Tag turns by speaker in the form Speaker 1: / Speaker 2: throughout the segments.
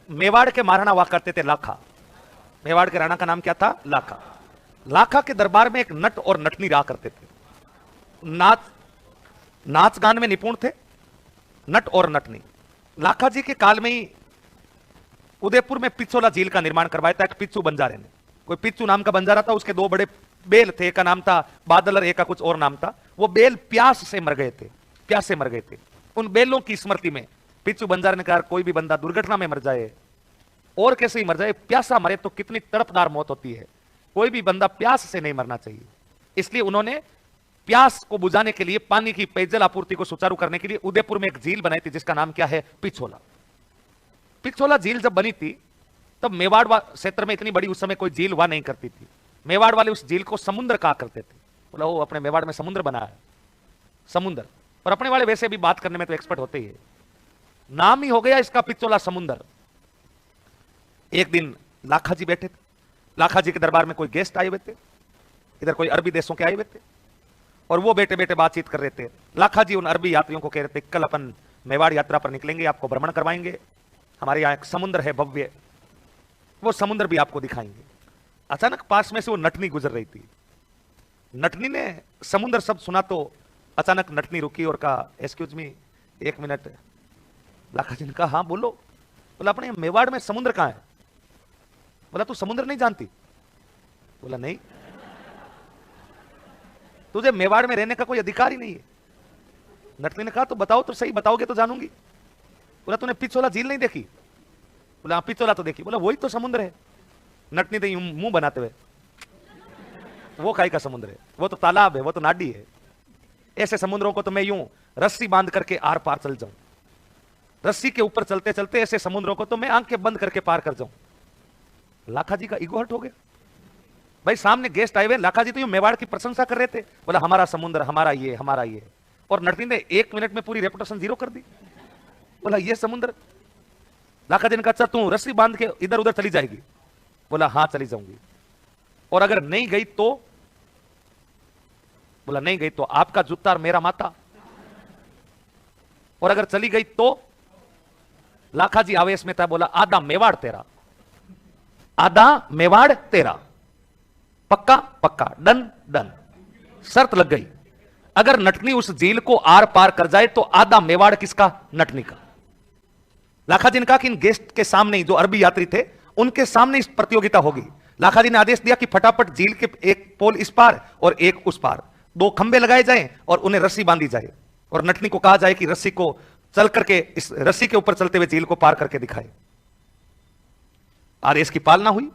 Speaker 1: मेवाड़ के महाराणा हुआ करते थे लाखा। मेवाड़ के राणा का नाम क्या था? लाखा। लाखा के दरबार में एक नट और नटनी रहा करते थे। नाच गान में निपुण थे नट और नटनी। लाखा जी के काल में ही उदयपुर में पिछोला झील का निर्माण करवाया था एक पिच्चू बंजारे ने। कोई पिच्चू नाम का बंजारा था, उसके दो बड़े बेल थे, एक का नाम था बादल और एक का कुछ और नाम था। वो बेल प्यास से मर गए थे, प्यासे मर गए थे। उन बेलों की स्मृति में पिच्चू बंजारे ने कहा कोई भी बंदा दुर्घटना में मर जाए और कैसे ही मर जाए, प्यासा मरे तो कितनी तड़पदार मौत होती है, कोई भी बंदा प्यास से नहीं मरना चाहिए। इसलिए उन्होंने प्यास को बुझाने के लिए, पानी की पेयजल आपूर्ति को सुचारू करने के लिए उदयपुर में एक झील बनाई थी जिसका नाम क्या है? पिछोला। पिछोला झील जब बनी थी तब मेवाड़ क्षेत्र में इतनी बड़ी उस समय कोई झील हुआ नहीं करती थी। मेवाड़ वाले उस झील को समुद्र कहा करते थे। बोला वो अपने मेवाड़ में समुद्र बना है, समुद्र। और अपने वाले वैसे भी बात करने में तो एक्सपर्ट होते ही है, नाम ही हो गया इसका पिछोला समुद्र। एक दिन लाखा जी बैठे थे, लाखा जी के दरबार में कोई गेस्ट आए हुए थे, इधर कोई अरबी देशों के आए हुए थे, और वो बैठे बैठे बातचीत कर रहे थे। लाखा जी उन अरबी यात्रियों को कह रहे थे कल अपन मेवाड़ यात्रा पर निकलेंगे, आपको भ्रमण करवाएंगे, हमारे यहाँ एक समुद्र है भव्य, वो समुद्र भी आपको दिखाएंगे। अचानक पास में से वो नटनी गुजर रही थी। नटनी ने समुद्र शब्द सुना तो अचानक नटनी रुकी और कहा एक्सक्यूज मी, एक मिनट। लाखा जी ने कहा हाँ बोलो। बोला अपने मेवाड़ में समुद्र कहां है? बोला तू समुद्र नहीं जानती? बोला नहीं, तुझे मेवाड़ में रहने का कोई अधिकार ही नहीं है। नटनी ने कहा तो बताओ तो सही, बताओगे तो जानूंगी। बोला तूने पिछोला झील नहीं देखी? बोला पिछोला तो देखी। बोला वही तो समुद्र है। नटनी तो मुंह बनाते हुए, वो काई का समुद्र है? वो तो तालाब है, वो तो नाडी है। ऐसे समुद्रों को तो मैं यूं रस्सी बांध करके आर पार चल जाऊं, रस्सी के ऊपर चलते चलते ऐसे समुद्रों को तो मैं आंखें बंद करके पार कर जाऊं। लाखा जी का ईगो हर्ट हो गया। भाई सामने गेस्ट आए हुए, लाखा जी तो यूं मेवाड़ की प्रशंसा कर रहे थे। बोला हमारा समुद्र, हमारा ये, हमारा ये। और नटनी ने 1 मिनट में पूरी रेपुटेशन जीरो कर दी। बोला ये समुद्र। लाखा जी ने कहा तू रस्सी बांध के इधर उधर चली जाएगी? बोला हाँ चली जाऊंगी। और अगर नहीं गई तो? बोला नहीं गई तो आपका जूता और मेरा माता। और अगर चली गई तो? लाखा जी आवेश में था, बोला आधा मेवाड़ तेरा, आधा मेवाड़ तेरा। पक्का? पक्का, डन डन। शर्त लग गई, अगर नटनी उस झील को आर पार कर जाए तो आधा मेवाड़ किसका? नटनी का। लाखा जी ने कहा कि इन गेस्ट के सामने, जो अरबी यात्री थे उनके सामने इस प्रतियोगिता होगी। लाखा जी ने आदेश दिया कि फटाफट झील के एक पोल इस पार और एक उस पार 2 खंबे लगाए जाएं और उन्हें रस्सी बांधी जाए, और नटनी को कहा जाए कि रस्सी को चल करके, इस रस्सी के ऊपर चलते हुए झील को पार करके दिखाए। आदेश की पालना हुई।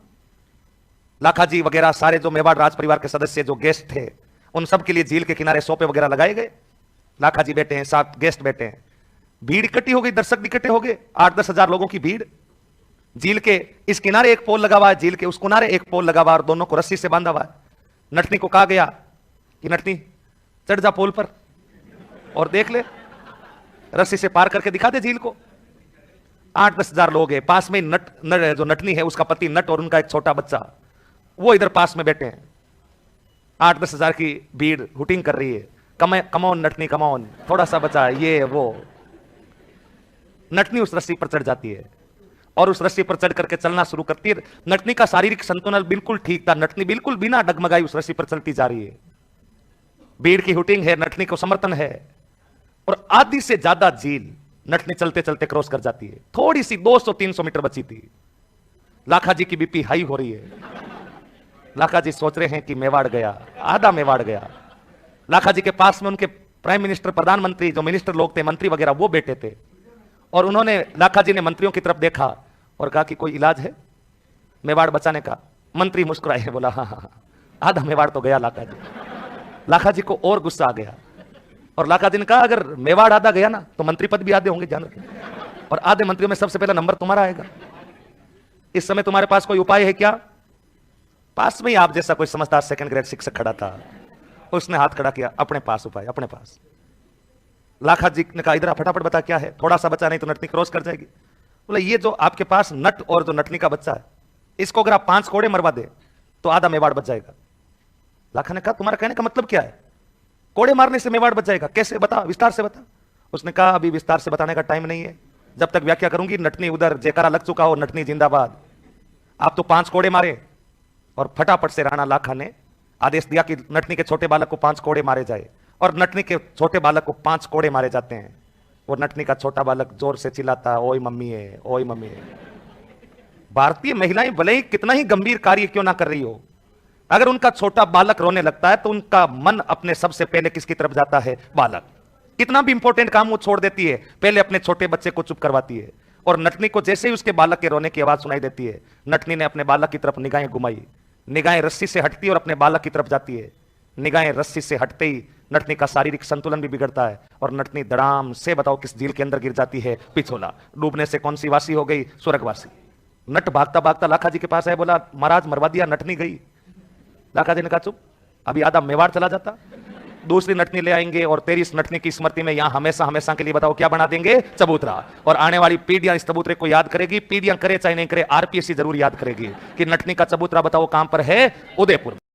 Speaker 1: लाखा जी वगैरह सारे जो मेवाड़ राज परिवार के सदस्य, जो गेस्ट थे, उन सब के लिए झील के किनारे सोफे वगैरह लगाए गए। लाखा जी बैठे हैं, 7 गेस्ट बैठे हैं। भीड़ इकट्ठी हो गई, दर्शक इकट्ठे हो गए, 8-10 हजार लोगों की भीड़। झील के इस किनारे एक पोल लगा हुआ है, झील के उस किनारे एक पोल लगा हुआ है, और दोनों को रस्सी से बांधा हुआ है। नटनी को कहा गया कि नटनी चढ़ जा पोल पर और देख ले, रस्सी से पार करके दिखा दे झील को। 8-10 हजार लोग हैं। पास में जो नटनी है उसका पति नट और उनका एक छोटा बच्चा, वो इधर पास में बैठे हैं। 8-10 हजार की भीड़ हुटिंग कर रही है, कमॉन नटनी कमॉन, थोड़ा सा बचा, ये वो। नटनी उस रस्सी पर चढ़ जाती है और उस रस्सी पर चढ़ करके चलना शुरू करती है। नटनी का शारीरिक संतुलन बिल्कुल ठीक था, नटनी बिल्कुल बिना डगमगाई उस रस्सी पर चलती जा रही है। भीड़ की हुटिंग है, नटनी को समर्थन है, और आधी से ज्यादा झील नटनी चलते चलते क्रॉस कर जाती है। थोड़ी सी 200-300 मीटर बची थी। लाखा जी की बीपी हाई हो रही है। लाखा जी सोच रहे हैं कि मेवाड़ गया, आधा मेवाड़ गया। लाखा जी के पास में उनके प्राइम मिनिस्टर, प्रधानमंत्री, जो मिनिस्टर लोग थे, मंत्री वगैरह, वो बैठे थे। और उन्होंने, लाखा जी ने मंत्रियों की तरफ देखा और कहा कि कोई इलाज है मेवाड़ बचाने का? मंत्री मुस्कुराए, बोला हाँ हाँ, आधा मेवाड़ तो गया लाखा जी। लाखा जी को और गुस्सा आ गया, और लाखा जी ने कहा अगर मेवाड़ आधा गया ना तो मंत्री पद भी आधे होंगे, ध्यान रखें, और आधे मंत्रियों में सबसे पहला नंबर तुम्हारा आएगा। इस समय तुम्हारे पास कोई उपाय है क्या? पास में ही आप जैसा कोई समझदार 2nd ग्रेड शिक्षक खड़ा था, उसने हाथ खड़ा किया, अपने पास उपाय, अपने पास। लाखा जी ने कहा इधर फटाफट बता क्या है, थोड़ा सा बचा, नहीं तो नटनी क्रॉस कर जाएगी। बोला ये जो आपके पास नट और जो नटनी का बच्चा है, इसको अगर आप 5 कोड़े मरवा दे तो आधा मेवाड़ बच जाएगा। लाखा ने कहा तुम्हारा कहने का मतलब क्या है? कोड़े मारने से मेवाड़ बच जाएगा? कैसे, बता, विस्तार से बता। उसने कहा अभी विस्तार से बताने का टाइम नहीं है, जब तक व्याख्या करूंगी नटनी उधर जयकारा लग चुका हो, नटनी जिंदाबाद। आप तो 5 कोड़े मारे और फटाफट से राणा लाखा ने आदेश दिया कि नटनी के छोटे बालक को 5 कोड़े मारे जाए, और नटनी के छोटे बालक को 5 कोड़े मारे जाते हैं। वो नटनी का छोटा बालक जोर से चिल्लाता, ओए मम्मी है, ओए मम्मी है। भारतीय महिलाएं भले ही कितना ही गंभीर कार्य क्यों ना कर रही हो, अगर उनका छोटा बालक रोने लगता है तो उनका मन अपने सबसे पहले किसकी तरफ जाता है? बालक। कितना भी इंपॉर्टेंट काम वो छोड़ देती है, पहले अपने छोटे बच्चे को चुप करवाती है। और नटनी को जैसे ही उसके बालक के रोने की आवाज सुनाई देती है, नटनी ने अपने बालक की तरफ निगाहें घुमाई, निगाहें रस्सी से हटती और अपने बालक की तरफ जाती है। निगाहें रस्सी से हटते ही नटनी का शारीरिक संतुलन भी बिगड़ता है और नटनी धड़ाम से बताओ किस झील के अंदर गिर जाती है? पिछोला। डूबने से कौन सी वासी हो गई? स्वर्गवासी। नट भागता भागता लाखा जी के पास है, बोला महाराज मरवा दिया, नटनी गई। लाखा जी ने कहा चुप, अभी आधा मेवाड़ चला जाता, दूसरी नटनी ले आएंगे और तेरी इस नटनी की स्मृति में यहां हमेशा हमेशा के लिए बताओ क्या बना देंगे? चबूतरा। और आने वाली पीढ़ियां इस चबूतरे को याद करेगी, पीढ़ियां करे चाहे नहीं करे, आरपीएससी जरूर याद करेगी कि नटनी का चबूतरा बताओ कहां पर है? उदयपुर।